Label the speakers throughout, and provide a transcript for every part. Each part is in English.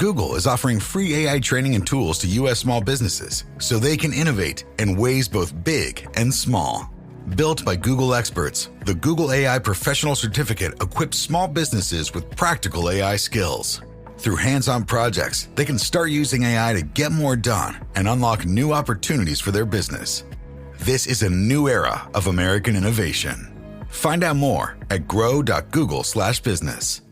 Speaker 1: Google is offering free AI training and tools to U.S. small businesses so they can innovate in ways both big and small. Built by Google experts, the Google AI Professional Certificate equips small businesses with practical AI skills. Through hands-on projects, they can start using AI to get more done and unlock new opportunities for their business. This is a new era of American innovation. Find out more at grow.google/business.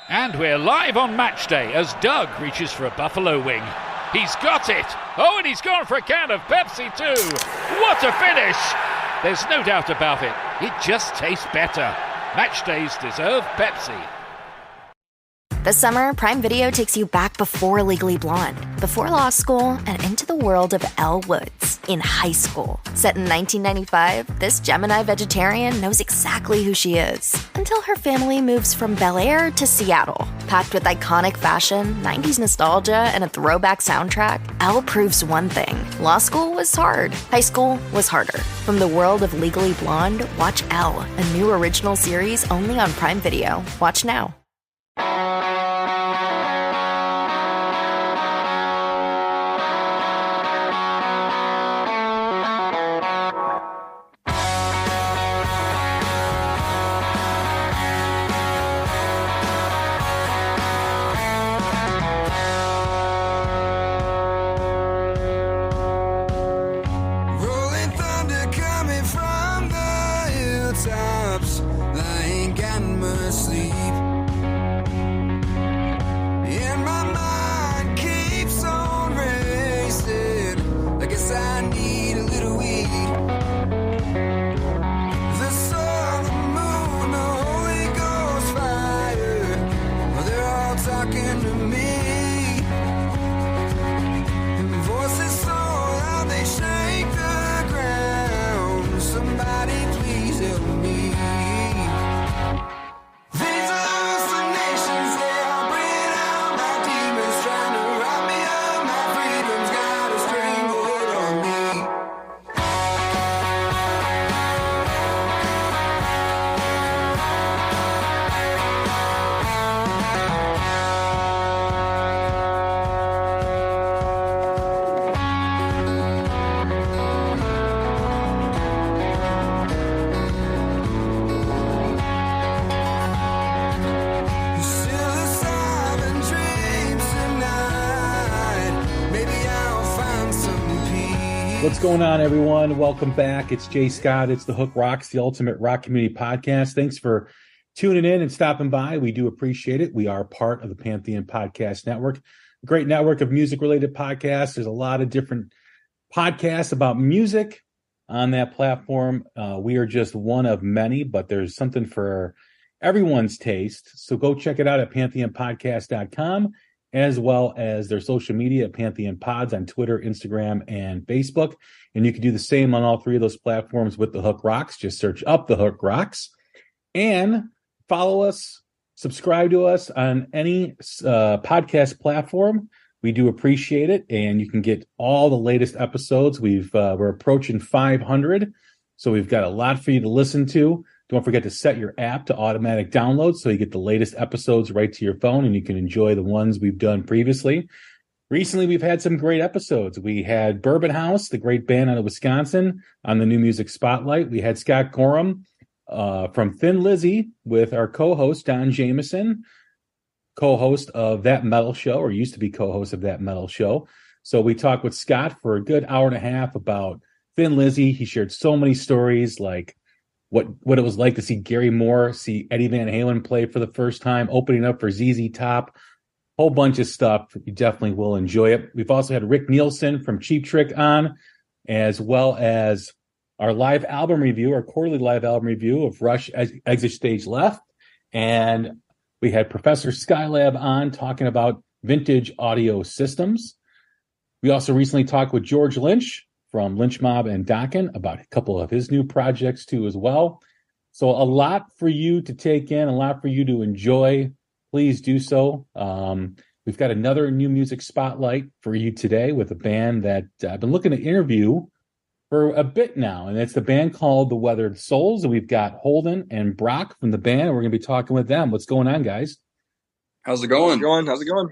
Speaker 2: And we're live on match day as Doug reaches for a buffalo wing. He's got it! Oh, and he's gone for a can of Pepsi too! What a finish! There's no doubt about it. It just tastes better. Match days deserve Pepsi.
Speaker 3: This summer, Prime Video takes you back before Legally Blonde, before law school, and into the world of Elle Woods in high school. Set in 1995, this Gemini vegetarian knows exactly who she is until her family moves from Bel Air to Seattle. Packed with iconic fashion, 90s nostalgia, and a throwback soundtrack, Elle proves one thing. Law school was hard. High school was harder. From the world of Legally Blonde, watch Elle, a new original series only on Prime Video. Watch now.
Speaker 4: What's going on, everyone? Welcome back. It's Jay Scott. It's The Hook Rocks, the ultimate rock community podcast. Thanks for tuning in and stopping by. We do appreciate it. We are part of the Pantheon Podcast Network, a great network of music-related podcasts. There's a lot of different podcasts about music on that platform. We are just one of many, but there's something for everyone's taste. So go check it out at pantheonpodcast.com. as well as their social media at Pantheon Pods on Twitter, Instagram, and Facebook. And you can do the same on all three of those platforms with The Hook Rocks. Just search up The Hook Rocks and follow us, subscribe to us on any podcast platform. We do appreciate it, and you can get all the latest episodes. We're approaching 500, so we've got a lot for you to listen to. Don't forget to set your app to automatic download so you get the latest episodes right to your phone and you can enjoy the ones we've done previously. Recently, we've had some great episodes. We had Bourbon House, the great band out of Wisconsin, on the New Music Spotlight. We had Scott Gorham from Thin Lizzy with our co-host, Don Jameson, co-host of That Metal Show, or used to be co-host of That Metal Show. So we talked with Scott for a good hour and a half about Thin Lizzy. He shared so many stories, like what it was like to see Gary Moore, see Eddie Van Halen play for the first time, opening up for ZZ Top, whole bunch of stuff. You definitely will enjoy it. We've also had Rick Nielsen from Cheap Trick on, as well as our live album review, our quarterly live album review of Rush Exit Stage Left. And we had Professor Skylab on talking about vintage audio systems. We also recently talked with George Lynch from Lynch Mob and Dokken about a couple of his new projects too as well. So a lot for you to take in, a lot for you to enjoy. Please do so. We've got another new music spotlight for you today with a band that I've been looking to interview for a bit now, and it's the band called The Weathered Souls. And we've got Holdyn and Brock from the band, and we're going to be talking with them. What's going on, guys?
Speaker 5: How's it going?
Speaker 6: How's it going?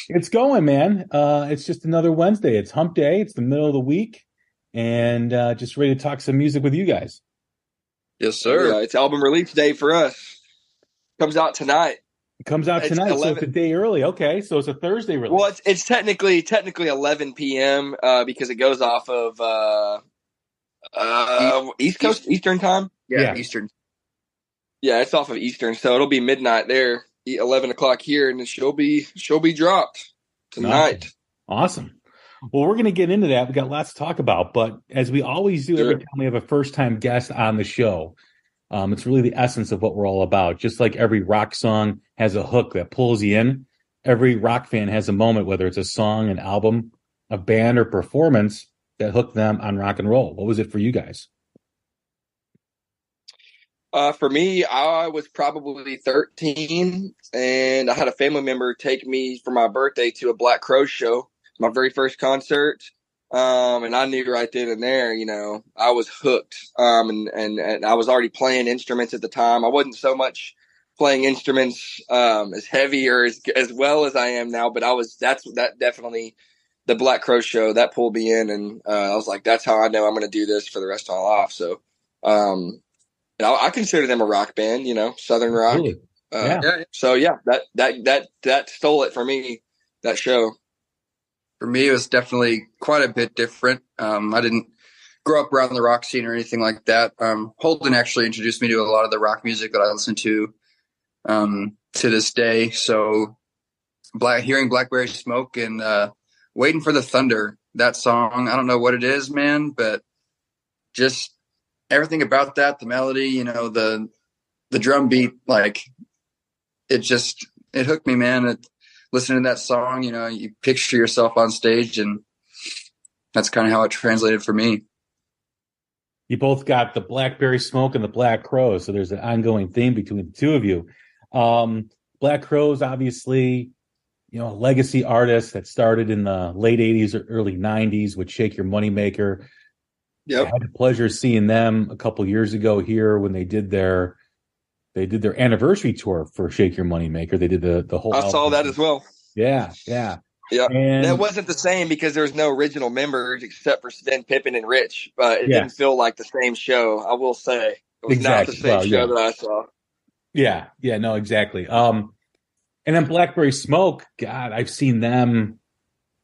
Speaker 4: It's going, man. It's just another Wednesday. It's hump day. It's the middle of the week, and just ready to talk some music with you guys.
Speaker 5: Yes, sir.
Speaker 6: Yeah, it's album release day for us. Comes out tonight.
Speaker 4: It comes out tonight, so it's a day early. Okay, so it's a Thursday release.
Speaker 6: Well, it's technically 11 p.m. Because it goes off of East Coast Eastern time.
Speaker 5: Yeah, Eastern.
Speaker 6: Yeah, it's off of Eastern, so it'll be midnight there, 11 o'clock here, and she'll be dropped tonight.
Speaker 4: Awesome. Well, we're going to get into that. We got lots to talk about, but as we always do every time we have a first-time guest on the show, it's really the essence of what we're all about. Just like every rock song has a hook that pulls you in, every rock fan has a moment, whether it's a song, an album, a band, or performance that hooked them on rock and roll. What was it for you guys?
Speaker 6: For me, I was probably 13, and I had a family member take me for my birthday to a Black Crowes show, my very first concert. And I knew right then and there, I was hooked. And I was already playing instruments at the time. I wasn't so much playing instruments as heavy or as well as I am now, but that definitely the Black Crowes show that pulled me in, and I was like, that's how I know I'm going to do this for the rest of my life. So, and I consider them a rock band, Southern rock.
Speaker 4: Really?
Speaker 6: So yeah, that stole it for me, that show.
Speaker 5: For me, it was definitely quite a bit different. I didn't grow up around the rock scene or anything like that. Holden actually introduced me to a lot of the rock music that I listen to this day. So hearing Blackberry Smoke and Waiting for the Thunder, that song, I don't know what it is, man, but just everything about that, the melody, the drum beat, like it hooked me, man. Listening to that song, you picture yourself on stage, and that's kind of how it translated for me.
Speaker 4: You both got the Blackberry Smoke and the Black Crowes, so there's an ongoing theme between the two of you. Black Crowes, obviously, a legacy artist that started in the late 80s or early 90s with Shake Your Moneymaker.
Speaker 6: Yep.
Speaker 4: I had the pleasure of seeing them a couple years ago here when they did their anniversary tour for Shake Your Moneymaker. They did the whole
Speaker 6: I saw that as well.
Speaker 4: Yeah.
Speaker 6: And that wasn't the same because there was no original members except for Sven, Pippin, and Rich. But it didn't feel like the same show, I will say. It was not the same show that I saw.
Speaker 4: Yeah, no, exactly. And then Blackberry Smoke, God, I've seen them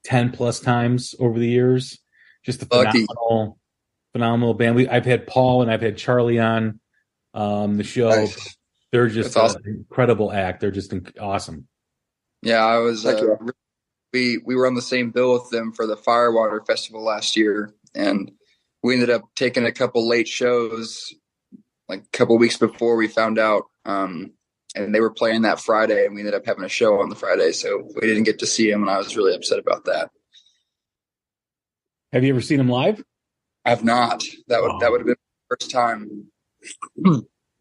Speaker 4: 10 plus times over the years. Just a phenomenal band. I've had Paul and I've had Charlie on the show.
Speaker 6: Nice.
Speaker 4: They're just an incredible act. They're just awesome.
Speaker 5: Yeah, I was. We were on the same bill with them for the Firewater Festival last year, and we ended up taking a couple late shows, like a couple weeks before we found out. And they were playing that Friday, and we ended up having a show on the Friday, so we didn't get to see them, and I was really upset about that.
Speaker 4: Have you ever seen them live?
Speaker 5: I've not. That would have been the first time.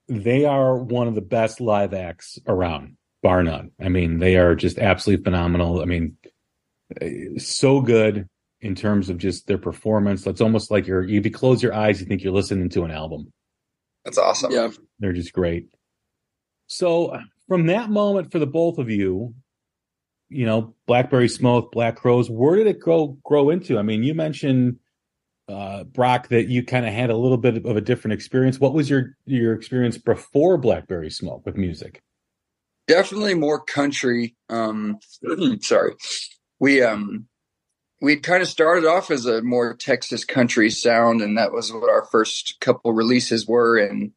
Speaker 4: They are one of the best live acts around, bar none. I mean, they are just absolutely phenomenal. I mean, so good in terms of just their performance. It's almost like if you close your eyes, you think you're listening to an album.
Speaker 5: That's awesome.
Speaker 6: Yeah.
Speaker 4: They're just great. So from that moment for the both of you, Blackberry Smoke, Black Crowes, where did it grow into? I mean, you mentioned Brock, that you kind of had a little bit of a different experience. What was your experience before Blackberry Smoke with music?
Speaker 5: Definitely more country. Sorry. We'd kind of started off as a more Texas country sound, and that was what our first couple releases were. And,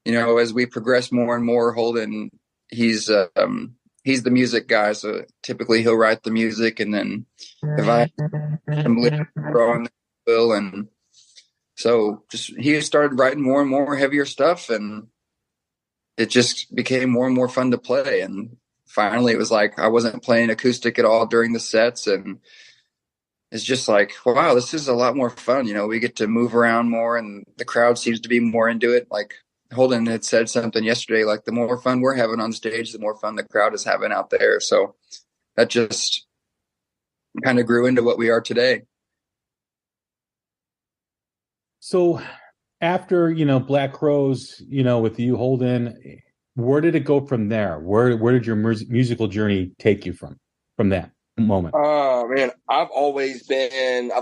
Speaker 5: as we progressed more and more, Holden, he's the music guy. So typically he'll write the music, and then if I am on will, and so he started writing more and more heavier stuff, and it just became more and more fun to play. And finally it was like I wasn't playing acoustic at all during the sets, and it's just like, wow, this is a lot more fun. We get to move around more, and the crowd seems to be more into it. Like Holden had said something yesterday, like the more fun we're having on stage, the more fun the crowd is having out there. So that just kind of grew into what we are today.
Speaker 4: So after, Black Crowes, with you, Holden, where did it go from there? Where did your musical journey take you from that moment?
Speaker 6: Oh man, I've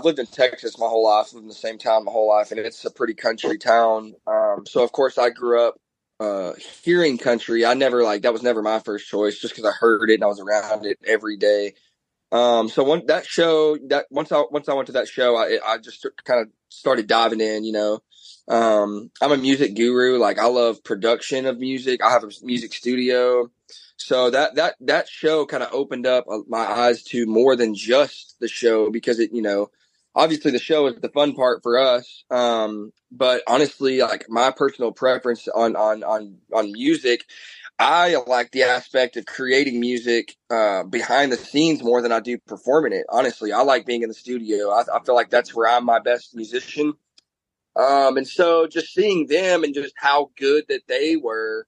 Speaker 6: lived in Texas my whole life, lived in the same town my whole life, and it's a pretty country town. So of course I grew up hearing country. That was never my first choice, just because I heard it and I was around it every day. So once I went to that show, I just kind of started diving in, I'm a music guru. Like, I love production of music. I have a music studio. So that show kind of opened up my eyes to more than just the show, because obviously the show is the fun part for us. But honestly, like, my personal preference on music, I like the aspect of creating music behind the scenes more than I do performing it. Honestly, I like being in the studio. I feel like that's where I'm my best musician. And so just seeing them and just how good that they were,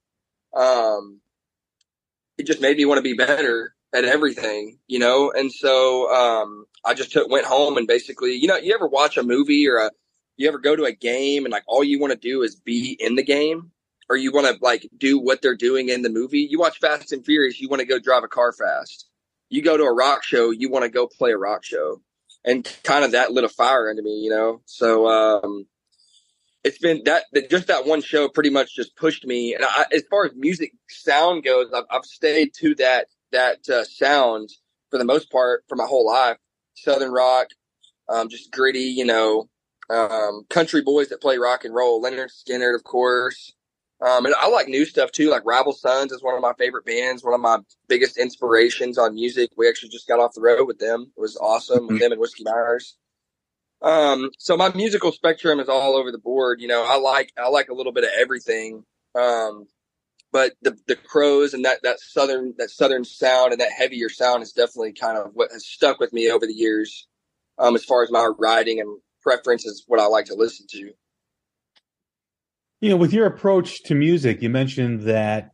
Speaker 6: it just made me want to be better at everything, And so I just went home and basically, you ever watch a movie or you ever go to a game and like all you want to do is be in the game, or you want to like do what they're doing in the movie? You watch Fast and Furious, you want to go drive a car fast. You go to a rock show, you want to go play a rock show. And kind of that lit a fire into me, So it's been just that one show pretty much just pushed me. And as far as music sound goes, I've stayed to that sound for the most part for my whole life. Southern rock, just gritty, country boys that play rock and roll. Leonard Skinner, of course. And I like new stuff too. Like Rival Sons is one of my favorite bands, one of my biggest inspirations on music. We actually just got off the road with them. It was awesome with them and Whiskey Myers. So my musical spectrum is all over the board. I like a little bit of everything. But the Crows and that southern sound and that heavier sound is definitely kind of what has stuck with me over the years. As far as my writing and preference is what I like to listen to.
Speaker 4: With your approach to music, you mentioned that,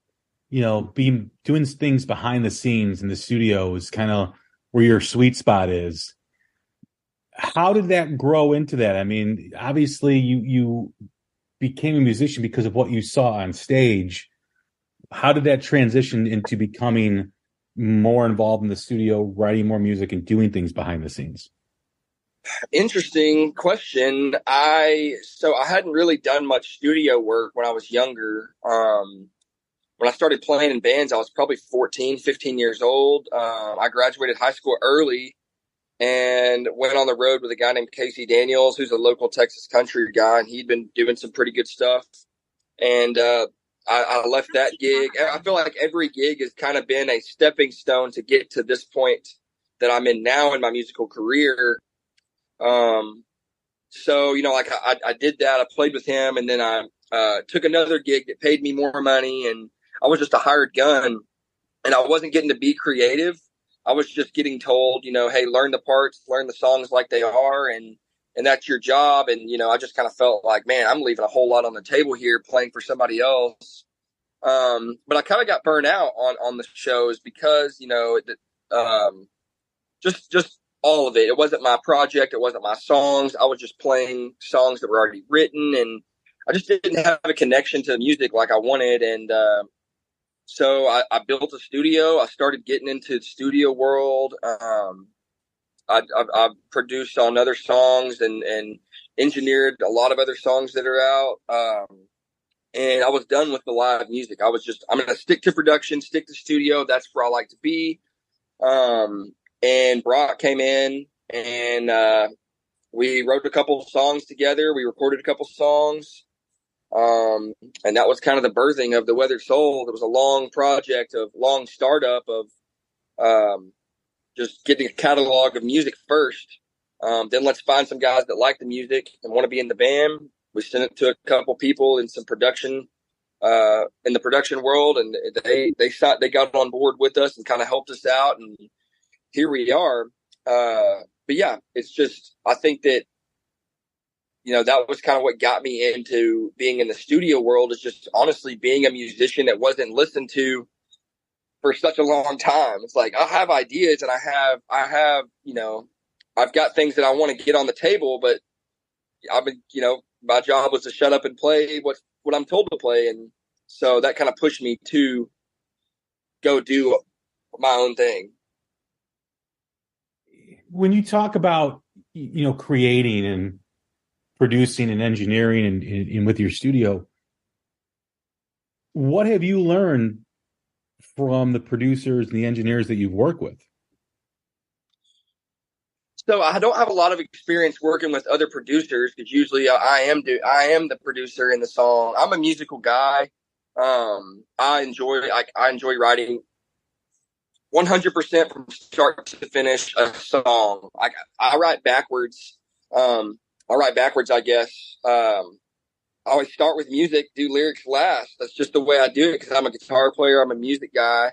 Speaker 4: doing things behind the scenes in the studio is kind of where your sweet spot is. How did that grow into that? I mean, obviously you became a musician because of what you saw on stage. How did that transition into becoming more involved in the studio, writing more music and doing things behind the scenes?
Speaker 6: Interesting question. I hadn't really done much studio work when I was younger. When I started playing in bands, I was probably 14, 15 years old. I graduated high school early and went on the road with a guy named Casey Daniels, who's a local Texas country guy, and he'd been doing some pretty good stuff. And I left that gig. I feel like every gig has kind of been a stepping stone to get to this point that I'm in now in my musical career. So, I did that. I played with him, and then I took another gig that paid me more money, and I was just a hired gun, and I wasn't getting to be creative. I was just getting told, hey, learn the parts, learn the songs like they are, and that's your job. And, I just kind of felt like, man, I'm leaving a whole lot on the table here playing for somebody else. But I kind of got burned out on the shows because, just all of it. It wasn't my project. It wasn't my songs. I was just playing songs that were already written, and I just didn't have a connection to music like I wanted. And so I built a studio. I started getting into the studio world. I've produced on other songs and engineered a lot of other songs that are out. And I was done with the live music. I'm going to stick to production, stick to studio. That's where I like to be. And Brock came in and we wrote a couple of songs together. We recorded a couple of songs. And that was kind of the birthing of The Weathered Soul. It was a long project long startup of just getting a catalog of music first. Then let's find some guys that like the music and want to be in the band. We sent it to a couple people in some production, in the production world, and they got on board with us and kind of helped us out. And here we are. But yeah, it's just, I think that, that was kind of what got me into being in the studio world, is just honestly being a musician that wasn't listened to for such a long time. It's like, I have ideas and I have, I've got things that I want to get on the table, but I've been, my job was to shut up and play what I'm told to play. And So that kind of pushed me to go do my own thing.
Speaker 4: When you talk about, creating and producing and engineering and with your studio, what have you learned from the producers and the engineers that you've worked with?
Speaker 6: So I don't have a lot of experience working with other producers because usually I am the producer in the song. I'm a musical guy. I enjoy writing 100% from start to finish a song. I write backwards. I guess. I always start with music, do lyrics last. That's just the way I do it because I'm a guitar player. I'm a music guy.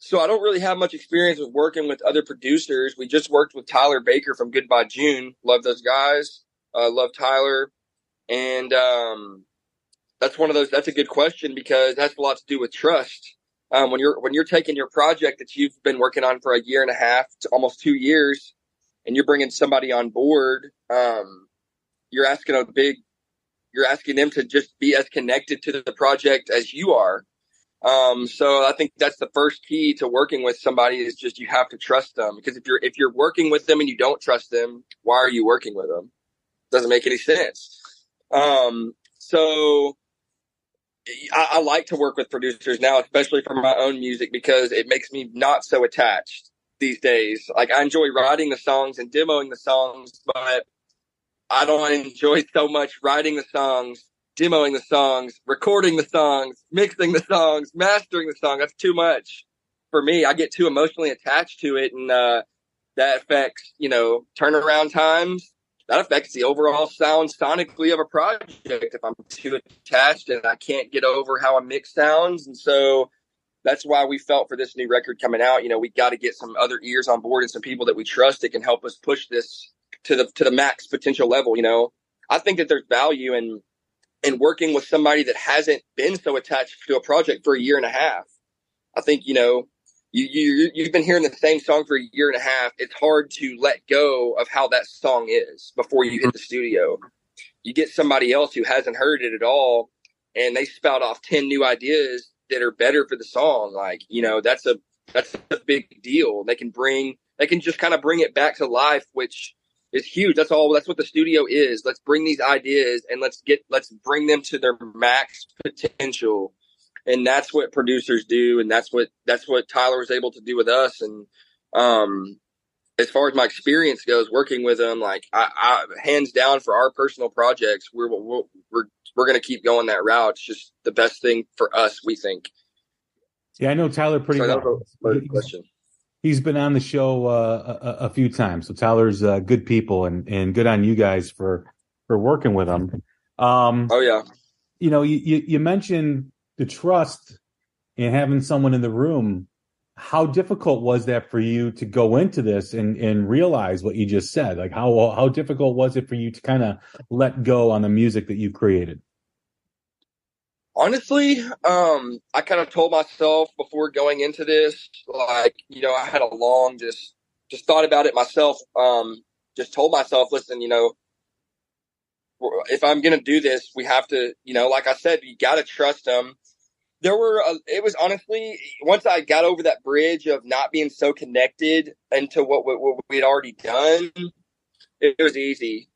Speaker 6: So I don't really have much experience with working with other producers. We just worked with Tyler Baker from Goodbye June. Love those guys. Love Tyler. And that's one of those. That's a good question because that's a lot to do with trust. When you're taking your project that you've been working on for a year and a half to almost 2 years, and you're bringing somebody on board, you're asking them to just be as connected to the project as you are. So I think that's the first key to working with somebody is just you have to trust them, because if you're working with them and you don't trust them, why are you working with them? Doesn't make any sense. So I like to work with producers now, especially for my own music, because it makes me not so attached these days. Like I enjoy writing the songs and demoing the songs, but I don't enjoy so much writing the songs, demoing the songs, recording the songs, mixing the songs, mastering the song. That's too much for me. I get too emotionally attached to it, and that affects, turnaround times. That affects the overall sound sonically of a project if I'm too attached and I can't get over how a mix sounds. And so that's why we felt for this new record coming out, we got to get some other ears on board and some people that we trust that can help us push this to the max potential level. I think that there's value in working with somebody that hasn't been so attached to a project for a year and a half. I think, you've been hearing the same song for a year and a half. It's hard to let go of how that song is before you hit the studio. You get somebody else who hasn't heard it at all, and they spout off 10 new ideas that are better for the song. Like, that's a big deal. They can just kind of bring it back to life, which is huge. That's what the studio is. Let's bring these ideas and let's bring them to their max potential. And that's what producers do. And that's what Tyler was able to do with us. And, as far as my experience goes, working with them, like I hands down for our personal projects, we're going to keep going that route. It's just the best thing for us, we think.
Speaker 4: Yeah, I know Tyler pretty well.
Speaker 6: That was a first question.
Speaker 4: He's been on the show a few times. So Tyler's good people and good on you guys for working with him.
Speaker 6: Oh yeah.
Speaker 4: You mentioned the trust and having someone in the room. How difficult was that for you to go into this and realize what you just said? Like how difficult was it for you to kind of let go on the music that you created?
Speaker 6: Honestly, I kind of told myself before going into this, like, I had a long, just thought about it myself. Just told myself, listen, if I'm going to do this, we have to, like I said, you got to trust them. It was honestly, once I got over that bridge of not being so connected into what we had already done, it was easy.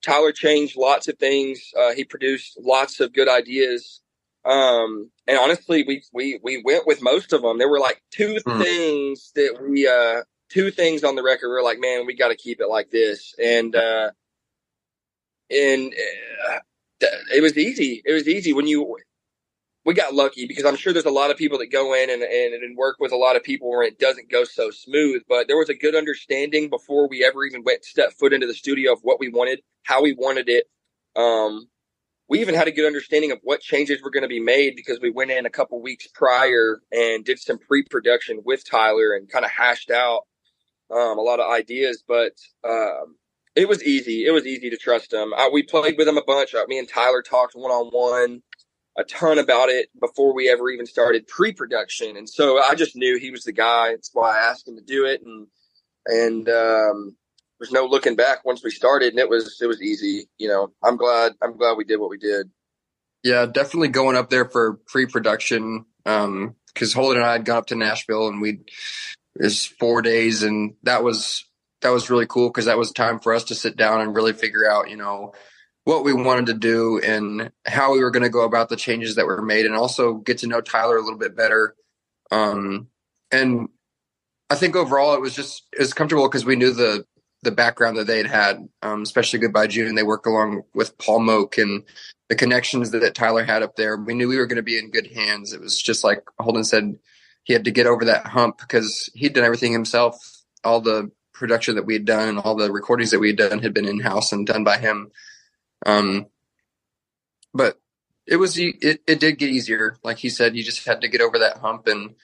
Speaker 6: Tyler changed lots of things. He produced lots of good ideas. And honestly, we went with most of them. There were like two things on the record. We were like, man, we got to keep it like this. And it was easy. It was easy we got lucky, because I'm sure there's a lot of people that go in and work with a lot of people where it doesn't go so smooth, but there was a good understanding before we ever even stepped foot into the studio of what we wanted, how we wanted it. We even had a good understanding of what changes were going to be made, because we went in a couple weeks prior and did some pre-production with Tyler and kind of hashed out a lot of ideas. But it was easy. It was easy to trust him. We played with him a bunch. Me and Tyler talked one-on-one a ton about it before we ever even started pre-production. And so I just knew he was the guy. That's why I asked him to do it. And there's no looking back once we started, and it was easy. I'm glad we did what we did.
Speaker 5: Yeah, definitely going up there for pre-production. Because Holden and I had gone up to Nashville and it was 4 days, and that was really cool because that was time for us to sit down and really figure out, what we wanted to do and how we were going to go about the changes that were made, and also get to know Tyler a little bit better. And I think overall it was comfortable because we knew the background that they'd had, especially Goodbye June. They worked along with Paul Moak and the connections that Tyler had up there. We knew we were going to be in good hands. It was just like Holden said, he had to get over that hump because he'd done everything himself. All the production that we had done and all the recordings that we had done had been in-house and done by him. But it did get easier. Like he said, you just had to get over that hump. And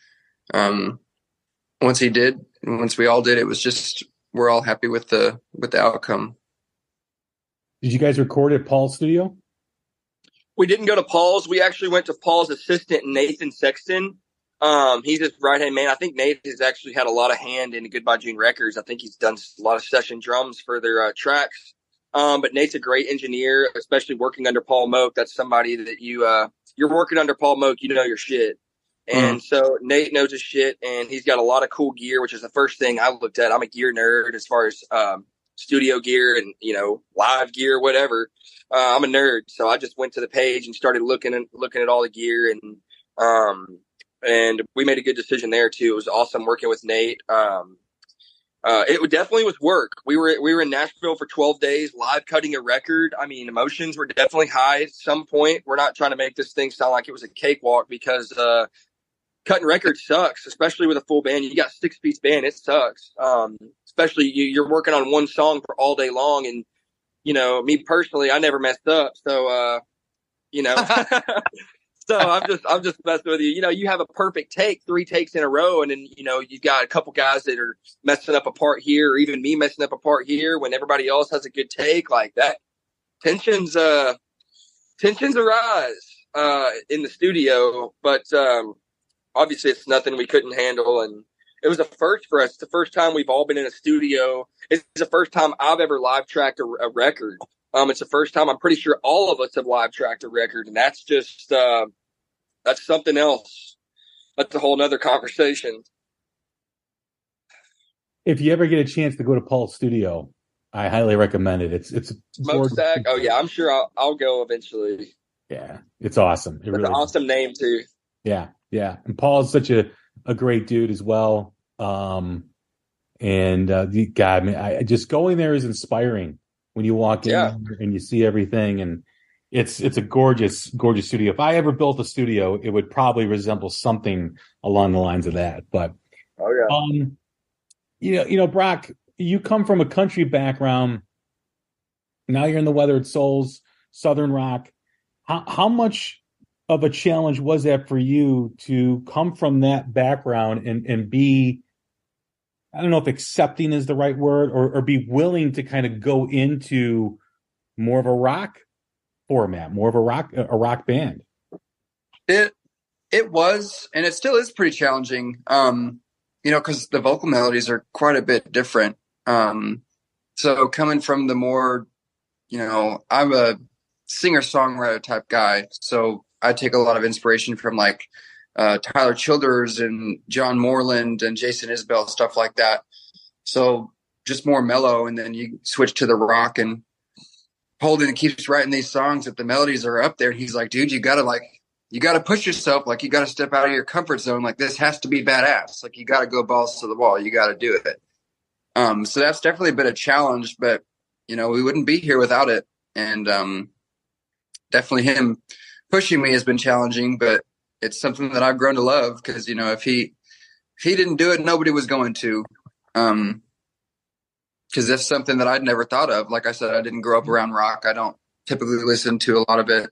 Speaker 5: once we all did, it was just, we're all happy with the outcome.
Speaker 4: Did you guys record at Paul's studio?
Speaker 6: We didn't go to Paul's. We actually went to Paul's assistant, Nathan Sexton. He's his right-hand man. I think Nate has actually had a lot of hand in the Goodbye June records. I think he's done a lot of session drums for their tracks. But Nate's a great engineer, especially working under Paul Moak. That's somebody that you're working under Paul Moak, you know your shit. And so Nate knows his shit, and he's got a lot of cool gear, which is the first thing I looked at. I'm a gear nerd as far as studio gear and, live gear, whatever. I'm a nerd. So I just went to the page and started looking at all the gear, and we made a good decision there too. It was awesome working with Nate. It definitely was work. We were in Nashville for 12 days, live cutting a record. I mean, emotions were definitely high at some point. We're not trying to make this thing sound like it was a cakewalk because cutting records sucks, especially with a full band. You got a 6-piece band, it sucks. Especially you're working on one song for all day long, and me personally, I never messed up, so So I'm just messing with you. You have a perfect take, 3 takes in a row, and then you've got a couple guys that are messing up a part here, or even me messing up a part here when everybody else has a good take. Like that, tensions arise in the studio, but obviously it's nothing we couldn't handle, and it was a first for us. It's the first time we've all been in a studio. It's the first time I've ever live tracked a record. It's the first time I'm pretty sure all of us have live tracked a record, and that's just that's something else. That's a whole nother conversation.
Speaker 4: If you ever get a chance to go to Paul's studio, I highly recommend it. It's
Speaker 6: Smokestack. Oh yeah, I'm sure I'll go eventually.
Speaker 4: Yeah, it's awesome. It's
Speaker 6: really an awesome name too.
Speaker 4: Yeah. And Paul's such a great dude as well. God, man, just going there is inspiring when you walk in and you see everything, and it's a gorgeous studio. If I ever built a studio, it would probably resemble something along the lines of that. But Brock, you come from a country background. Now you're in the Weathered Souls, Southern rock. How much of a challenge was that for you to come from that background and be, I don't know if accepting is the right word, or be willing to kind of go into more of a rock format, more of a rock band?
Speaker 5: It was, and it still is pretty challenging, because the vocal melodies are quite a bit different. So coming from the more, I'm a singer-songwriter type guy, so I take a lot of inspiration from like Tyler Childers and John Moreland and Jason Isbell, stuff like that. So just more mellow, and then you switch to the rock, and Holden keeps writing these songs that the melodies are up there. And he's like, dude, you gotta push yourself. Like, you gotta step out of your comfort zone. Like, this has to be badass. Like, you gotta go balls to the wall. You gotta do it. So that's definitely been a challenge, but we wouldn't be here without it. And definitely him pushing me has been challenging, but it's something that I've grown to love because, if he didn't do it, nobody was going to. Because that's something that I'd never thought of. Like I said, I didn't grow up around rock. I don't typically listen to a lot of it.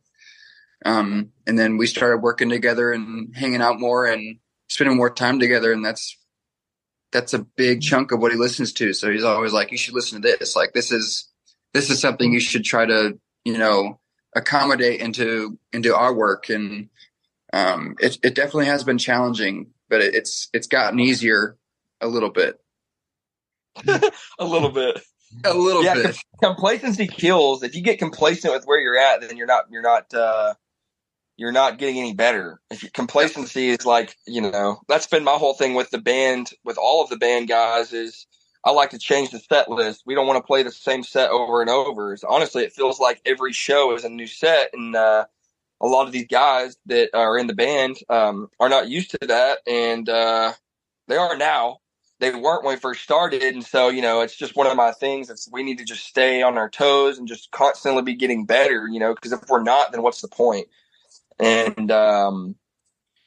Speaker 5: And then we started working together and hanging out more and spending more time together. And that's a big chunk of what he listens to. So he's always like, you should listen to this. Like, this is something you should try to, accommodate into our work. And it definitely has been challenging, but it's gotten easier a little bit.
Speaker 6: A little bit.
Speaker 5: Bit.
Speaker 6: Complacency kills. If you get complacent with where you're at, then you're not you're not getting any better. Complacency is like, that's been my whole thing with the band, with all of the band guys, is I like to change the set list. We don't want to play the same set over and over. So honestly, it feels like every show is a new set. And a lot of these guys that are in the band are not used to that. And they are now. They weren't when we first started. And so, it's just one of my things. We need to just stay on our toes and just constantly be getting better, because if we're not, then what's the point? And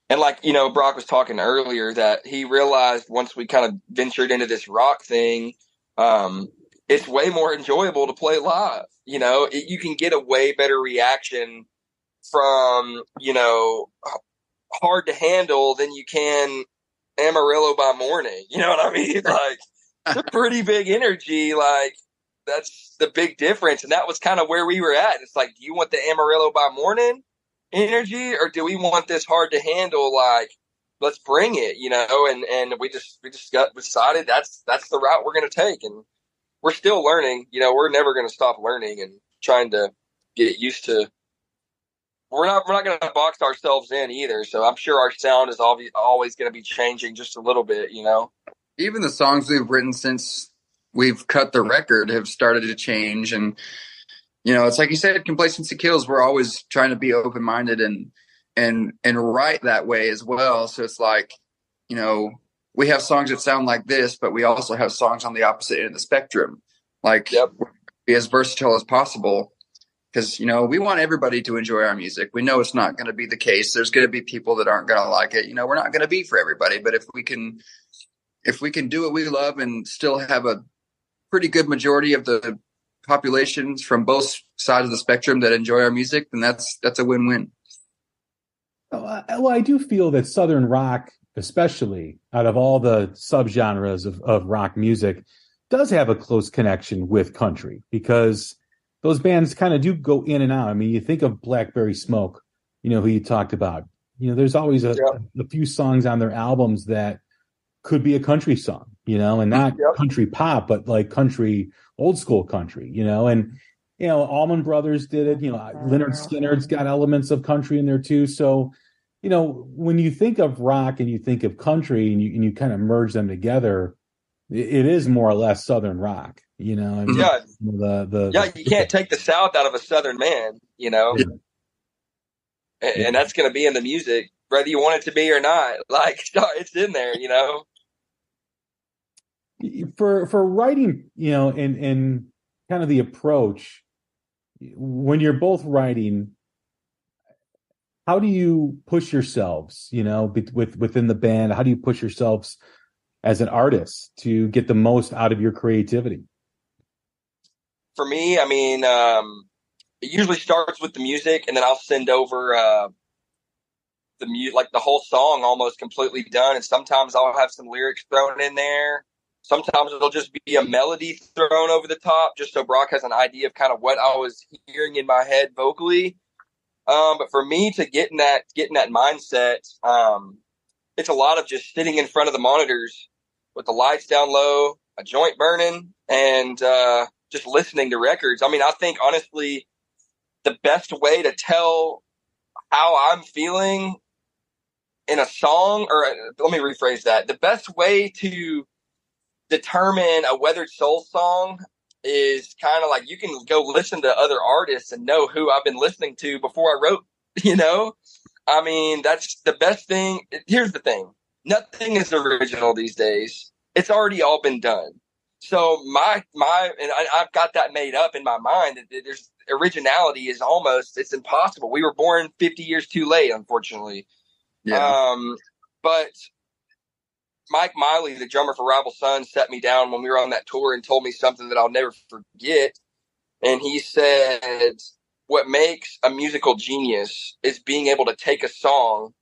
Speaker 6: like, Brock was talking earlier that he realized once we kind of ventured into this rock thing, it's way more enjoyable to play live. You can get a way better reaction from, Hard to Handle than you can Amarillo by Morning. You know what I mean? Like, it's a pretty big energy. Like, that's the big difference. And that was kind of where we were at. It's like, do you want the Amarillo by Morning energy, or do we want this Hard to Handle? Like, let's bring it, and we just decided that's the route we're going to take. And we're still learning, we're never going to stop learning and trying to get used to. We're not going to box ourselves in either. So I'm sure our sound is always going to be changing just a little bit,
Speaker 5: Even the songs we've written since we've cut the record have started to change. And, it's like you said, complacency kills. We're always trying to be open-minded and write that way as well. So it's like, we have songs that sound like this, but we also have songs on the opposite end of the spectrum. Like, be as versatile as possible. Because, we want everybody to enjoy our music. We know it's not going to be the case. There's going to be people that aren't going to like it. We're not going to be for everybody. But if we can do what we love and still have a pretty good majority of the populations from both sides of the spectrum that enjoy our music, then that's a win-win.
Speaker 4: Well, I do feel that Southern rock, especially out of all the subgenres of rock music, does have a close connection with country, because those bands kind of do go in and out. I mean, you think of Blackberry Smoke, who you talked about. There's always a few songs on their albums that could be a country song, and not country pop, but like country, old school country, and, Allman Brothers did it, Lynyrd Skynyrd's got elements of country in there too. So, when you think of rock and you think of country and you kind of merge them together, it is more or less Southern rock, I mean,
Speaker 6: you can't take the South out of a Southern man, and that's going to be in the music, whether you want it to be or not. Like, it's in there,
Speaker 4: For writing, and kind of the approach, when you're both writing, how do you push yourselves, within the band? How do you push yourselves as an artist to get the most out of your creativity?
Speaker 6: For me, I mean, it usually starts with the music, and then I'll send over like the whole song almost completely done. And sometimes I'll have some lyrics thrown in there. Sometimes it'll just be a melody thrown over the top, just so Brock has an idea of kind of what I was hearing in my head vocally. But for me to get in that mindset, it's a lot of just sitting in front of the monitors with the lights down low, a joint burning, and just listening to records. I mean, I think honestly, the best way to tell how I'm feeling in a song, or let me rephrase that. The best way to determine a Weathered Soul song is kind of like, you can go listen to other artists and know who I've been listening to before I wrote, I mean, that's the best thing. Here's the thing. Nothing is original these days. It's already all been done. So and I've got that made up in my mind that there's originality is it's impossible. We were born 50 years too late, unfortunately. Yeah. But Mike Miley, the drummer for Rival Sons, sat me down when we were on that tour and told me something that I'll never forget. And he said, what makes a musical genius is being able to take a song,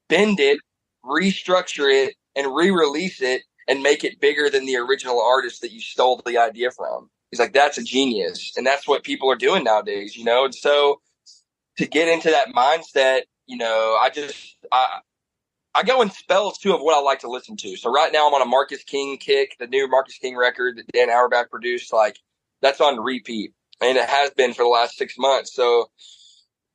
Speaker 6: bend it, restructure it, and re-release it and make it bigger than the original artist that you stole the idea from. He's like, that's a genius. And that's what people are doing nowadays, And so to get into that mindset, I go in spells too of what I like to listen to. So right now I'm on a Marcus King kick, the new Marcus King record that Dan Auerbach produced. Like, that's on repeat, and it has been for the last 6 months. So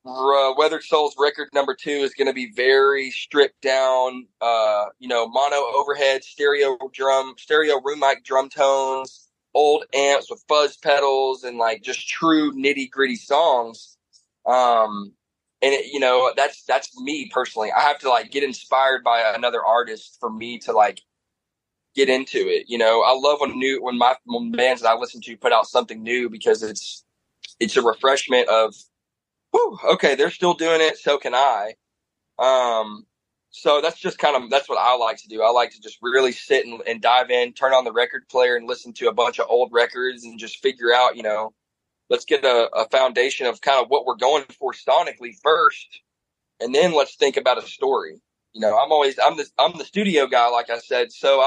Speaker 6: Weathered Souls record number 2 is going to be very stripped down, mono overhead, stereo room mic drum tones, old amps with fuzz pedals, and like just true nitty gritty songs. That's me personally. I have to like get inspired by another artist for me to like get into it. I love when bands that I listen to put out something new, because it's a refreshment of, whew, okay, they're still doing it, so can I. So that's what I like to do. I like to just really sit and dive in, turn on the record player and listen to a bunch of old records and just figure out, let's get a foundation of kind of what we're going for sonically first. And then let's think about a story. I'm the studio guy, like I said. So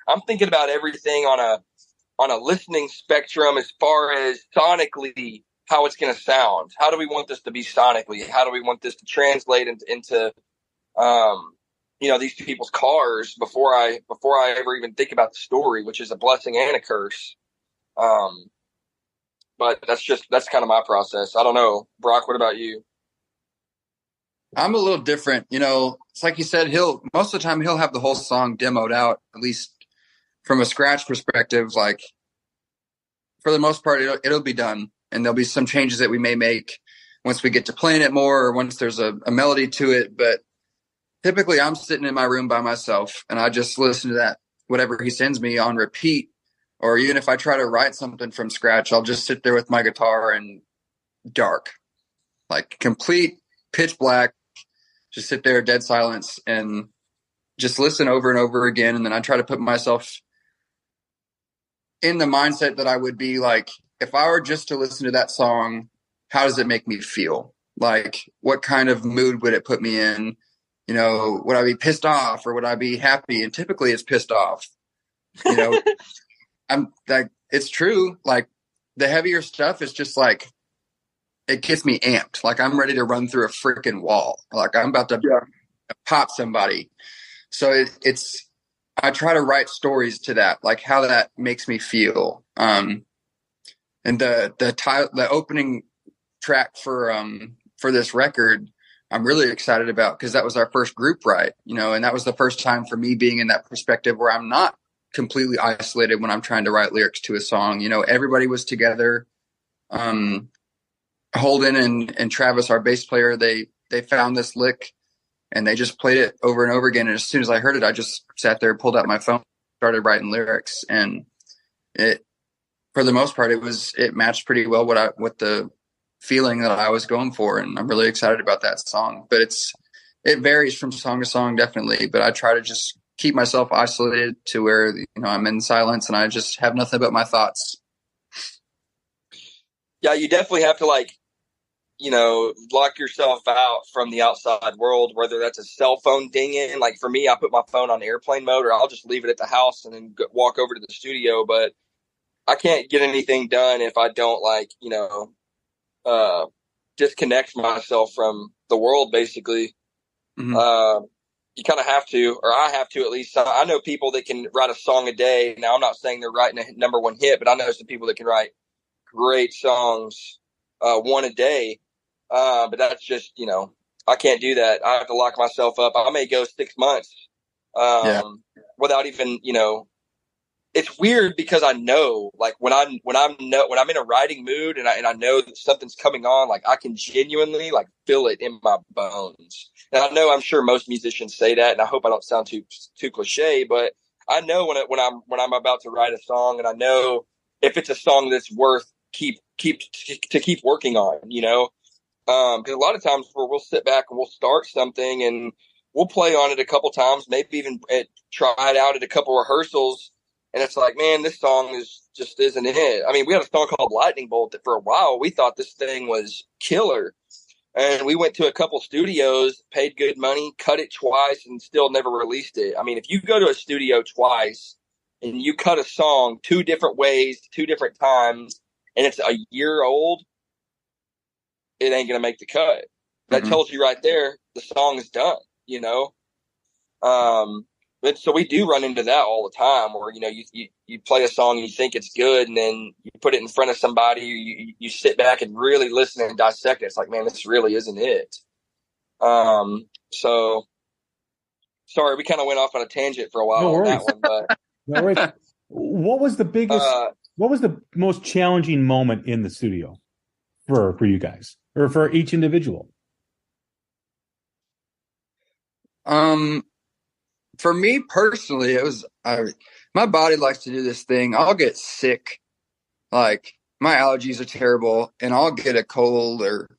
Speaker 6: I'm thinking about everything on a listening spectrum as far as sonically how it's going to sound. How do we want this to be sonically? How do we want this to translate into these people's cars before I ever even think about the story, which is a blessing and a curse. But that's kind of my process. I don't know. Brock, what about you?
Speaker 5: I'm a little different. It's like you said, most of the time he'll have the whole song demoed out, at least from a scratch perspective. Like, for the most part, it'll be done. And there'll be some changes that we may make once we get to playing it more, or once there's a melody to it. But typically I'm sitting in my room by myself and I just listen to that, whatever he sends me, on repeat. Or even if I try to write something from scratch, I'll just sit there with my guitar and dark, like complete pitch black, just sit there, dead silence, and just listen over and over again. And then I try to put myself in the mindset that I would be like, if I were just to listen to that song, how does it make me feel? Like, what kind of mood would it put me in? Would I be pissed off or would I be happy? And typically it's pissed off. I'm like, it's true. Like, the heavier stuff is just like, it gets me amped. Like, I'm ready to run through a freaking wall. Like, I'm about to pop somebody. So I try to write stories to that, like how that makes me feel. And the opening track for this record, I'm really excited about, because that was our first group write, and that was the first time for me being in that perspective where I'm not completely isolated when I'm trying to write lyrics to a song. Everybody was together. Holden and Travis, our bass player, they found this lick and they just played it over and over again. And as soon as I heard it, I just sat there, pulled out my phone, started writing lyrics, and for the most part, it matched pretty well what the feeling that I was going for. And I'm really excited about that song, but it varies from song to song, definitely. But I try to just keep myself isolated to where, I'm in silence and I just have nothing but my thoughts.
Speaker 6: Yeah, you definitely have to lock yourself out from the outside world, whether that's a cell phone dinging. Like, for me, I put my phone on airplane mode, or I'll just leave it at the house and then walk over to the studio. But I can't get anything done if I don't disconnect myself from the world, basically. Mm-hmm. You kind of have to, or I have to at least. I know people that can write a song a day. Now, I'm not saying they're writing a number one hit, but I know some people that can write great songs, one a day. But that's just, I can't do that. I have to lock myself up. I may go 6 months without even, it's weird, because I know, like, when I'm in a writing mood and I know that something's coming on, like, I can genuinely feel it in my bones. And I'm sure most musicians say that, and I hope I don't sound too cliche, but I know when I'm about to write a song, and I know if it's a song that's worth keep working on, because a lot of times where we'll sit back and we'll start something and we'll play on it a couple times, maybe even try it out at a couple rehearsals. And it's like, man, this song isn't it. I mean, we had a song called Lightning Bolt that for a while we thought this thing was killer. And we went to a couple studios, paid good money, cut it twice, and still never released it. I mean, if you go to a studio twice and you cut a song 2 different ways, 2 different times, and it's a year old, it ain't going to make the cut. That tells you right there, the song is done, so we do run into that all the time where, you play a song and you think it's good, and then you put it in front of somebody, you sit back and really listen and dissect it. It's like, man, this really isn't it. So sorry, we kind of went off on a tangent for a while on that one, but
Speaker 4: no worries. What was the biggest, what was the most challenging moment in the studio for you guys, or for each individual?
Speaker 5: For me personally, it was, my body likes to do this thing. I'll get sick. Like, my allergies are terrible, and I'll get a cold or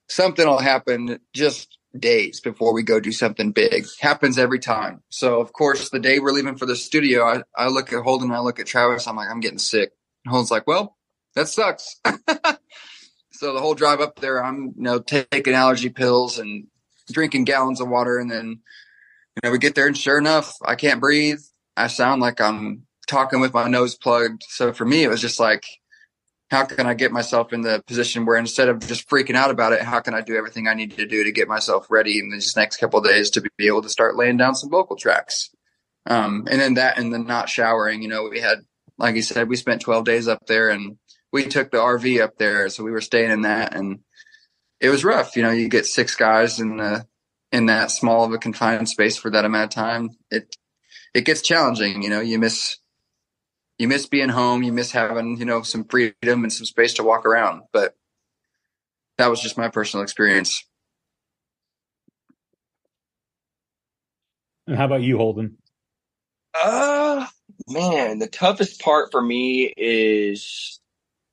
Speaker 5: something will happen just days before we go do something big. Happens every time. So, of course, the day we're leaving for the studio, I look at Holden, I look at Travis, I'm like, I'm getting sick. And Holden's like, well, that sucks. So the whole drive up there, I'm, taking allergy pills and drinking gallons of water, and then we get there, and sure enough, I can't breathe. I sound like I'm talking with my nose plugged. So for me, it was just like, how can I get myself in the position where instead of just freaking out about it, how can I do everything I need to do to get myself ready in these next couple of days to be able to start laying down some vocal tracks? And then not showering, we had, like you said, we spent 12 days up there, and we took the RV up there. So we were staying in that, and it was rough. You get 6 guys in that small of a confined space for that amount of time. It gets challenging. You miss being home. You miss having, some freedom and some space to walk around. But that was just my personal experience.
Speaker 4: And how about you, Holden?
Speaker 6: Man, the toughest part for me is,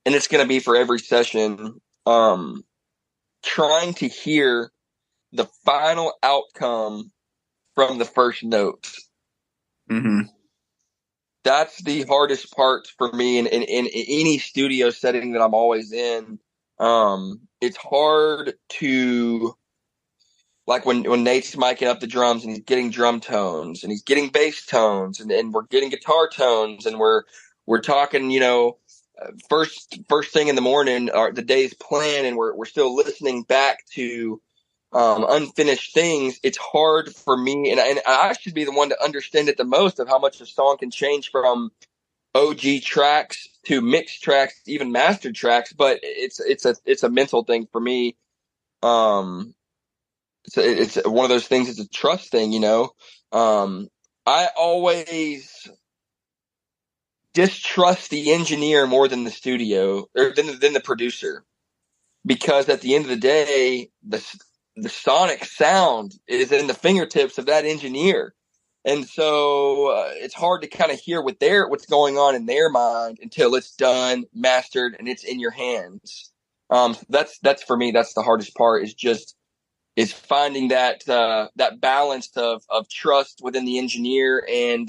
Speaker 6: and it's going to be for every session, trying to hear the final outcome from the first note.
Speaker 5: Mm-hmm.
Speaker 6: That's the hardest part for me in any studio setting that I'm always in. It's hard to, like when Nate's miking up the drums and he's getting drum tones and he's getting bass tones and we're getting guitar tones and we're talking, first thing in the morning or the day's plan, and we're still listening back to unfinished things. It's hard for me, and I should be the one to understand it the most of how much a song can change from OG tracks to mixed tracks, even mastered tracks. But it's a mental thing for me. It's one of those things. It's a trust thing, I always distrust the engineer more than the studio or than the producer, because at the end of the day, the sonic sound is in the fingertips of that engineer. And so it's hard to kind of hear what's going on in their mind until it's done, mastered, and it's in your hands. That's for me, that's the hardest part, is finding that balance of trust within the engineer and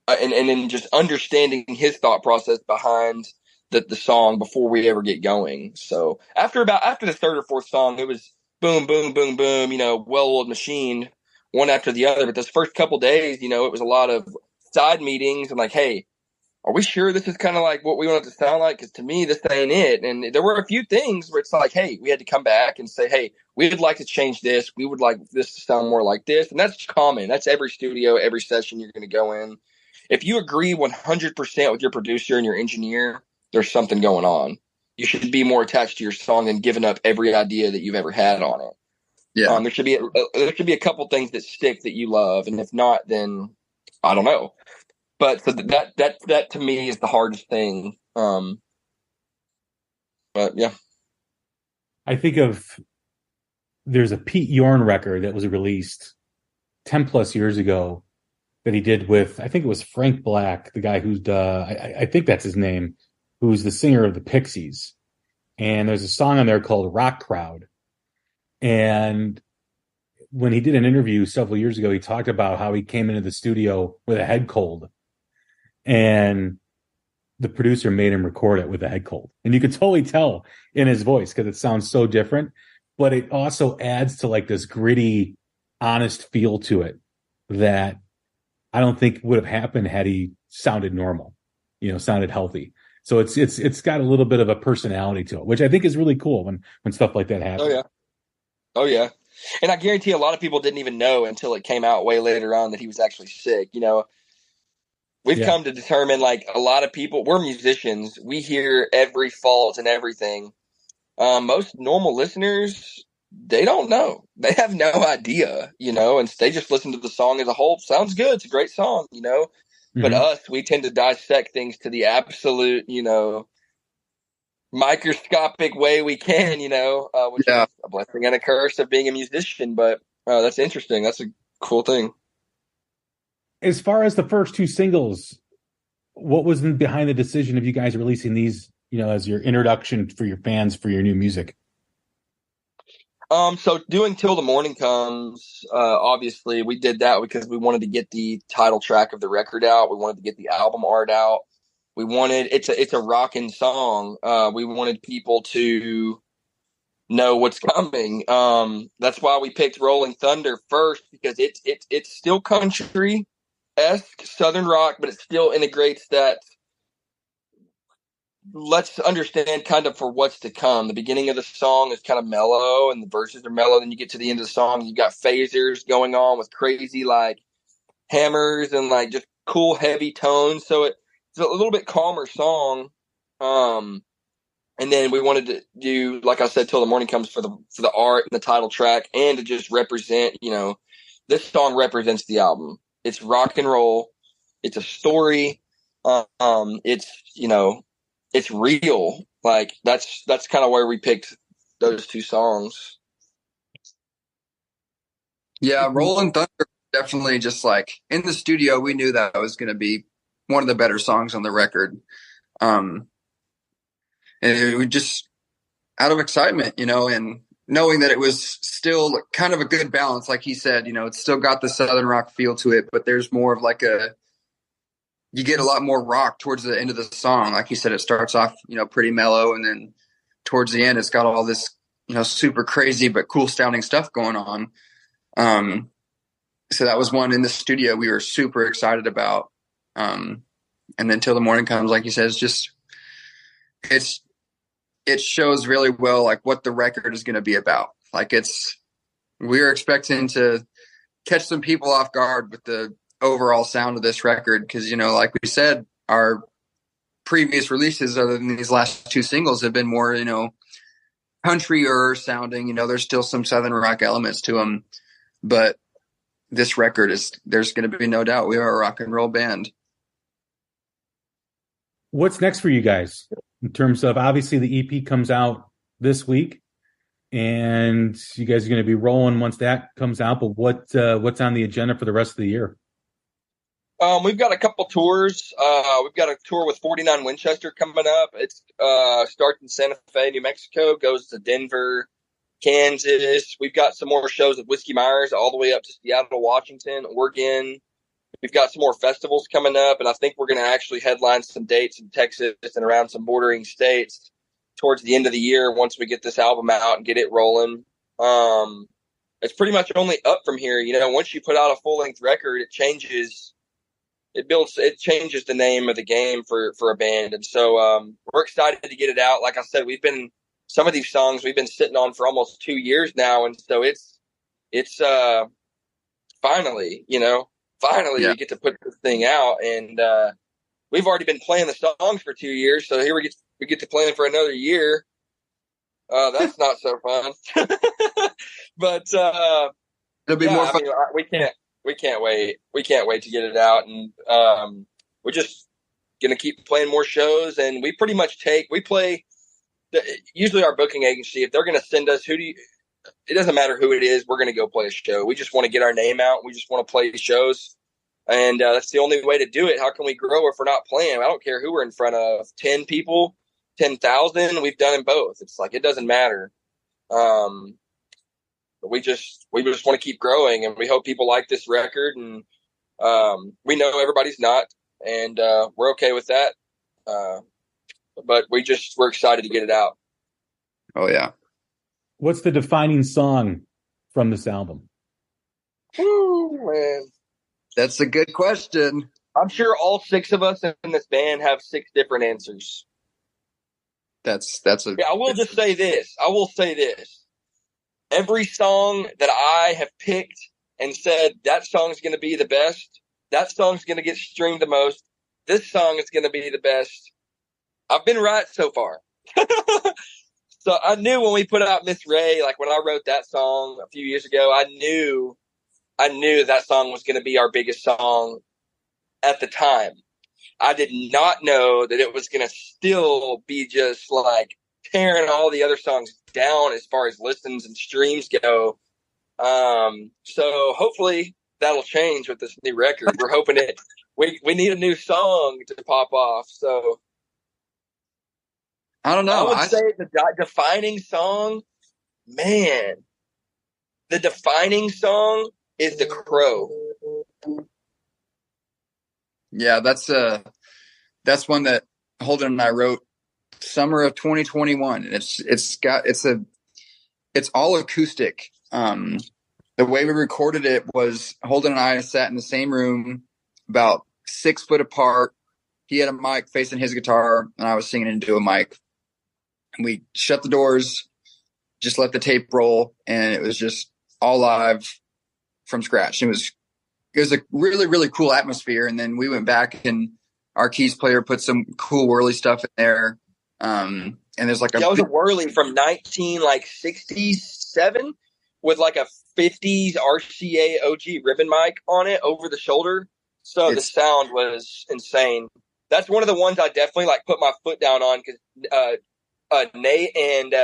Speaker 6: then just understanding his thought process behind the song before we ever get going. So after the third or fourth song, it was boom, boom, boom, boom, well-oiled machine, one after the other. But those first couple days, it was a lot of side meetings and like, hey, are we sure this is kind of like what we want it to sound like? Because to me, this ain't it. And there were a few things where it's like, hey, we had to come back and say, hey, we would like to change this. We would like this to sound more like this. And that's common. That's every studio, every session you're going to go in. If you agree 100% with your producer and your engineer, there's something going on. You should be more attached to your song than giving up every idea that you've ever had on it.
Speaker 5: Yeah.
Speaker 6: There should be a couple things that stick that you love. And if not, then I don't know. But so that to me is the hardest thing. But yeah.
Speaker 4: I think there's a Pete Yorn record that was released 10 plus years ago that he did with, I think it was Frank Black, the guy who's, I think that's his name, who's the singer of the Pixies. And there's a song on there called Rock Crowd. And when he did an interview several years ago, he talked about how he came into the studio with a head cold. And the producer made him record it with a head cold. And you could totally tell in his voice because it sounds so different. But it also adds to like this gritty, honest feel to it that I don't think would have happened had he sounded normal, sounded healthy. So it's got a little bit of a personality to it, which I think is really cool when stuff like that happens.
Speaker 6: Oh yeah. And I guarantee a lot of people didn't even know until it came out way later on that he was actually sick. We've come to determine, like, a lot of people, we're musicians. We hear every fault and everything. Most normal listeners, they don't know. They have no idea, and they just listen to the song as a whole. Sounds good. It's a great song, But us, we tend to dissect things to the absolute, microscopic way we can, which is a blessing and a curse of being a musician. But that's interesting. That's a cool thing.
Speaker 4: As far as the first two singles, what was behind the decision of you guys releasing these, as your introduction for your fans for your new music?
Speaker 6: So doing Till the Morning Comes, obviously we did that because we wanted to get the title track of the record out. We wanted to get the album art out. We wanted, it's a rockin' song. We wanted people to know what's coming. That's why we picked Rolling Thunder first, because it's still country-esque, Southern rock, but it still integrates that. Let's understand kind of for what's to come. The beginning of the song is kind of mellow and the verses are mellow. Then you get to the end of the song, you got phasers going on with crazy like hammers and like just cool heavy tones. So it's a little bit calmer song. And then we wanted to do, like I said, Till the Morning Comes for the art and the title track, and to just represent, this song represents the album. It's rock and roll. It's a story. It's real. Like that's kind of where we picked those two songs.
Speaker 5: Yeah, Rolling Thunder, definitely just like in the studio, we knew that was going to be one of the better songs on the record. And it was just out of excitement, and knowing that it was still kind of a good balance. Like he said, it's still got the Southern rock feel to it, but there's more of like you get a lot more rock towards the end of the song. Like you said, it starts off, pretty mellow. And then towards the end, it's got all this, super crazy, but cool sounding stuff going on. So that was one in the studio we were super excited about. And then Till the Morning Comes, like you said, it shows really well, like what the record is going to be about. Like we're expecting to catch some people off guard with the overall sound of this record. Cause like we said, our previous releases other than these last two singles have been more, countryer sounding, there's still some Southern rock elements to them, but this record there's going to be no doubt we are a rock and roll band.
Speaker 4: What's next for you guys in terms of, obviously the EP comes out this week and you guys are going to be rolling once that comes out, but what's on the agenda for the rest of the year?
Speaker 6: We've got a couple tours. We've got a tour with 49 Winchester coming up. It's starts in Santa Fe, New Mexico, goes to Denver, Kansas. We've got some more shows with Whiskey Myers all the way up to Seattle, Washington, Oregon. We've got some more festivals coming up, and I think we're going to actually headline some dates in Texas and around some bordering states towards the end of the year once we get this album out and get it rolling. It's pretty much only up from here. Once you put out a full-length record, it changes. It changes the name of the game for a band. And so we're excited to get it out. Like I said, some of these songs we've been sitting on for almost 2 years now. And so it's finally, we get to put this thing out. And we've already been playing the songs for 2 years. So here we get to play them for another year. That's not so fun. But
Speaker 5: it'll be more fun.
Speaker 6: We can't wait. We can't wait to get it out, and we're just gonna keep playing more shows. And we pretty much play. Usually, our booking agency, if they're gonna send us, it doesn't matter who it is, we're gonna go play a show. We just want to get our name out. We just want to play shows, and that's the only way to do it. How can we grow if we're not playing? I don't care who we're in front of. 10 people, 10,000. We've done them both. It's like it doesn't matter. But we just want to keep growing, and we hope people like this record. And we know everybody's not, and we're okay with that. But we're excited to get it out.
Speaker 5: Oh yeah.
Speaker 4: What's the defining song from this album?
Speaker 6: Ooh, man,
Speaker 5: that's a good question.
Speaker 6: I'm sure all 6 of us in this band have 6 different answers.
Speaker 5: I will say this.
Speaker 6: every song that I have picked and said that song's going to be the best, that song's going to get streamed the most, this song is going to be the best, I've been right so far. So I knew when we put out Miss Ray, like when I wrote that song a few years ago, I knew that song was going to be our biggest song at the time. I did not know that it was going to still be just like tearing all the other songs down as far as listens and streams go. So hopefully that'll change with this new record. We're hoping we need a new song to pop off. So
Speaker 5: I don't know.
Speaker 6: I would say the defining song, man, the defining song is The Crow.
Speaker 5: Yeah, that's one that Holden and I wrote summer of 2021. And it's all acoustic. The way we recorded it was Holden and I sat in the same room about 6 foot apart. He had a mic facing his guitar and I was singing into a mic. And we shut the doors, just let the tape roll, and it was just all live from scratch. It was a really, really cool atmosphere. And then we went back and our keys player put some cool whirly stuff in there. And there's like
Speaker 6: that was a whirly from 1967 with like a 50s RCA OG ribbon mic on it over the shoulder. So the sound was insane. That's one of the ones I definitely like put my foot down on because Nate and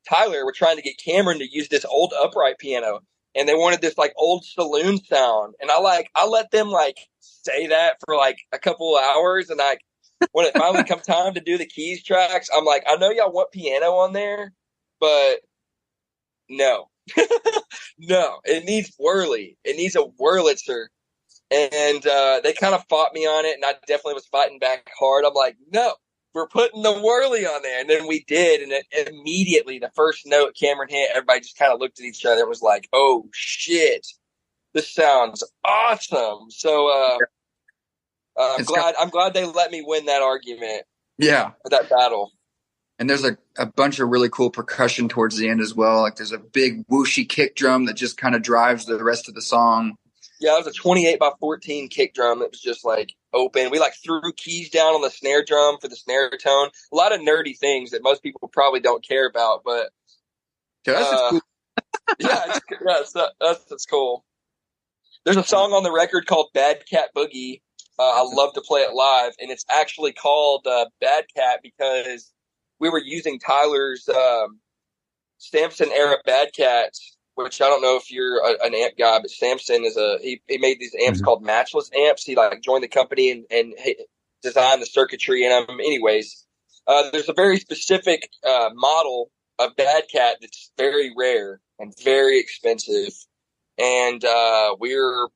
Speaker 6: Tyler were trying to get Cameron to use this old upright piano, and they wanted this like old saloon sound. And I let them like say that for like a couple of hours, and when it finally come time to do the keys tracks, I'm like, I know y'all want piano on there, but no, no, it needs whirly. It needs a Wurlitzer. And they kind of fought me on it, and I definitely was fighting back hard. I'm like, no, we're putting the whirly on there. And then we did, and immediately the first note Cameron hit, everybody just kind of looked at each other and was like, oh, shit, this sounds awesome. So I'm glad they let me win that argument.
Speaker 5: Yeah.
Speaker 6: That battle.
Speaker 5: And there's a bunch of really cool percussion towards the end as well. Like there's a big whooshy kick drum that just kind of drives the rest of the song.
Speaker 6: Yeah, it was a 28x14 kick drum that was just like open. We like threw keys down on the snare drum for the snare tone. A lot of nerdy things that most people probably don't care about, but
Speaker 5: cool.
Speaker 6: That's cool. There's a song on the record called Bad Cat Boogie. I love to play it live, and it's actually called Bad Cat because we were using Tyler's Samson era Bad Cats, which I don't know if you're an amp guy, but Samson is he made these amps called Matchless amps. He like joined the company and designed the circuitry in them. Anyways, there's a very specific model of Bad Cat that's very rare and very expensive. And we're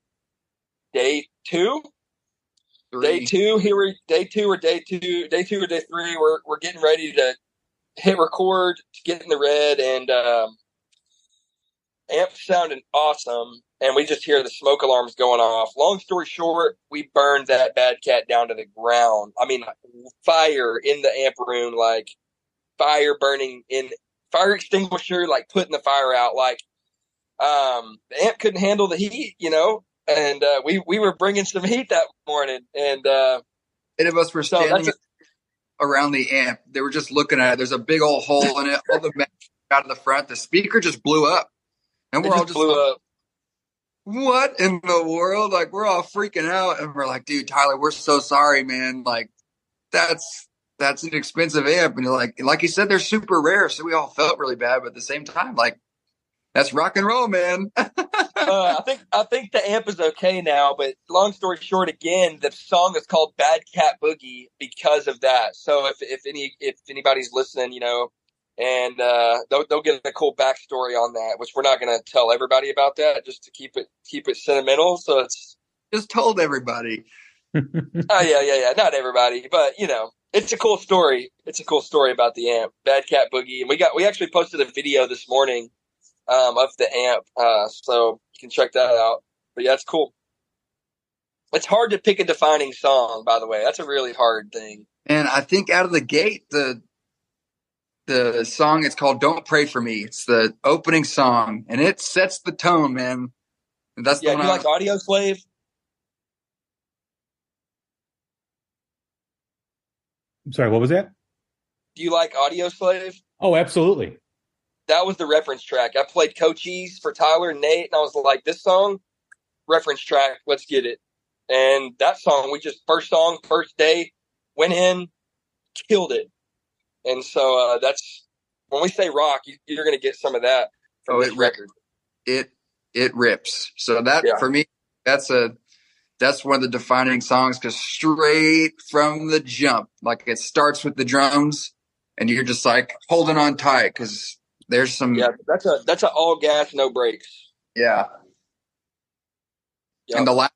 Speaker 6: day two or day three. We're getting ready to hit record to get in the red, and amp sounding awesome, and we just hear the smoke alarms going off. Long story short, we burned that Bad Cat down to the ground. I mean, fire in the amp room, like fire burning in fire extinguisher, like putting the fire out. Like the amp couldn't handle the heat, and we were bringing some heat that morning. And
Speaker 5: eight of us were standing around the amp. They were just looking at it. There's a big old hole in it. All the out of the front. The speaker just blew up. And we're all just blew up. What in the world? Like, we're all freaking out. And we're like, dude, Tyler, we're so sorry, man. Like, that's an expensive amp. And you're like you said, they're super rare. So we all felt really bad. But at the same time, like, that's rock and roll, man.
Speaker 6: I think the amp is okay now. But long story short, again, the song is called Bad Cat Boogie because of that. So if anybody's listening, and they'll get a cool backstory on that, which we're not going to tell everybody about that, just to keep it sentimental. So it's
Speaker 5: just told everybody.
Speaker 6: Yeah, not everybody, but it's a cool story. It's a cool story about the amp, Bad Cat Boogie, and we actually posted a video this morning of the amp, so you can check that out. But yeah, it's cool. It's hard to pick a defining song, by the way. That's a really hard thing.
Speaker 5: And I think out of the gate, the the song. It's called "Don't Pray for Me." It's the opening song, and it sets the tone, man. That's the
Speaker 6: Yeah,
Speaker 5: one.
Speaker 6: do you like Audio Slave?
Speaker 4: I'm sorry, what was that?
Speaker 6: Do you like Audio Slave?
Speaker 4: Oh, absolutely.
Speaker 6: That was the reference track. I played Cochise for Tyler and Nate, and I was like, this song, reference track, let's get it. And that song, we just, first song, first day, went in, killed it. And so that's, when we say rock, you're going to get some of that from this record.
Speaker 5: It rips. So that, for me, that's one of the defining songs, because straight from the jump, like it starts with the drums and you're just like holding on tight, because there's some.
Speaker 6: Yeah, that's a all gas, no brakes.
Speaker 5: Yeah.
Speaker 6: Yep.
Speaker 5: And the last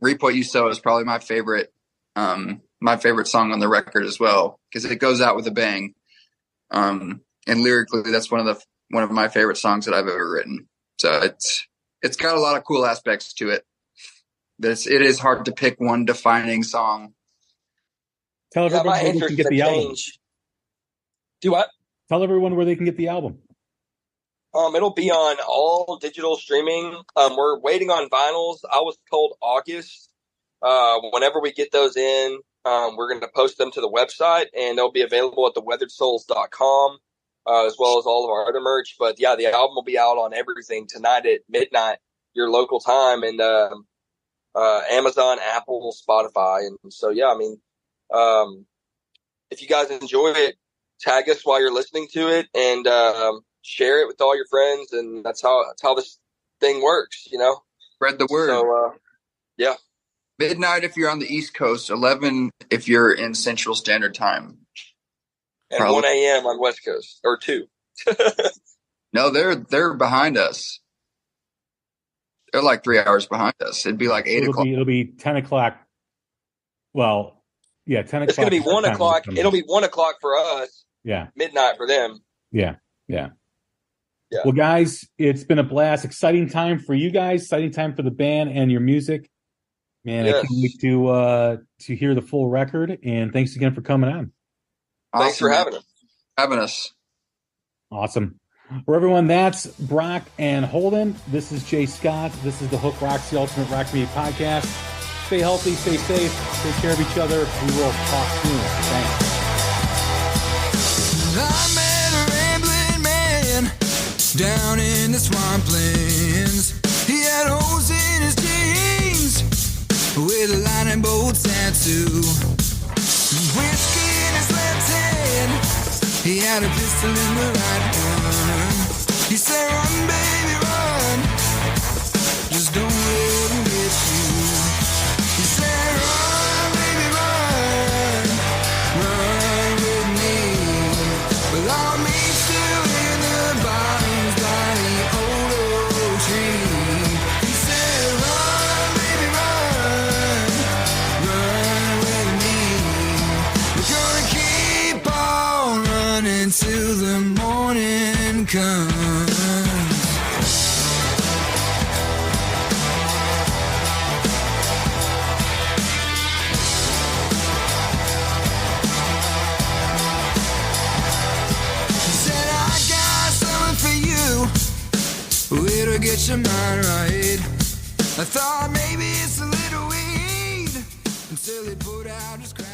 Speaker 5: Reap What You Sow is probably my favorite song on the record as well, because it goes out with a bang. And lyrically, that's one of my favorite songs that I've ever written. So it's got a lot of cool aspects to it. It is hard to pick one defining song.
Speaker 4: Tell everyone where they can get the album.
Speaker 6: Do what?
Speaker 4: Tell everyone where they can get the album.
Speaker 6: It'll be on all digital streaming. We're waiting on vinyls. I was told August. Whenever we get those in, we're going to post them to the website, and they'll be available at theweatheredsouls.com, as well as all of our other merch. But yeah, the album will be out on everything tonight at midnight, your local time, and Amazon, Apple, Spotify. And so, yeah, I mean, if you guys enjoy it, tag us while you're listening to it, and share it with all your friends. And that's how this thing works, you know?
Speaker 5: Spread the word.
Speaker 6: So, yeah.
Speaker 5: Midnight if you're on the East Coast, 11 if you're in Central Standard Time.
Speaker 6: And probably 1 a.m. on West Coast, or 2.
Speaker 5: No, they're behind us. They're like 3 hours behind us. It'd be like 8 o'clock.
Speaker 4: It'll be 10 o'clock. Well, yeah, 10 o'clock.
Speaker 6: It's going to be 1 o'clock. It'll be 1 o'clock for us.
Speaker 4: Yeah.
Speaker 6: Midnight for them.
Speaker 4: Yeah. Well, guys, it's been a blast. Exciting time for you guys. Exciting time for the band and your music. Man, yes. I can't wait to hear the full record. And thanks again for coming on.
Speaker 5: Awesome.
Speaker 6: Thanks for having us.
Speaker 4: Awesome. For everyone, that's Brock and Holdyn. This is Jay Scott. This is the Hook Rocks, the Ultimate Rock Community Podcast. Stay healthy, stay safe, take care of each other. We will talk soon. Thanks.
Speaker 7: I met a rambling man down in the swamplands. He had holes in his jeans with a lightning bolt tattoo. Whiskey in his left hand, he had a pistol in the right one. He said, run, baby, run, just don't let him get you. He said, run, baby, run, run with me. Well, I'll meet you in the bottoms by the old oak tree. He said, run, baby, run, run with me. We're gonna keep on running till the morning comes. It'll get your mind right. I thought maybe it's a little weed until it put out his crack.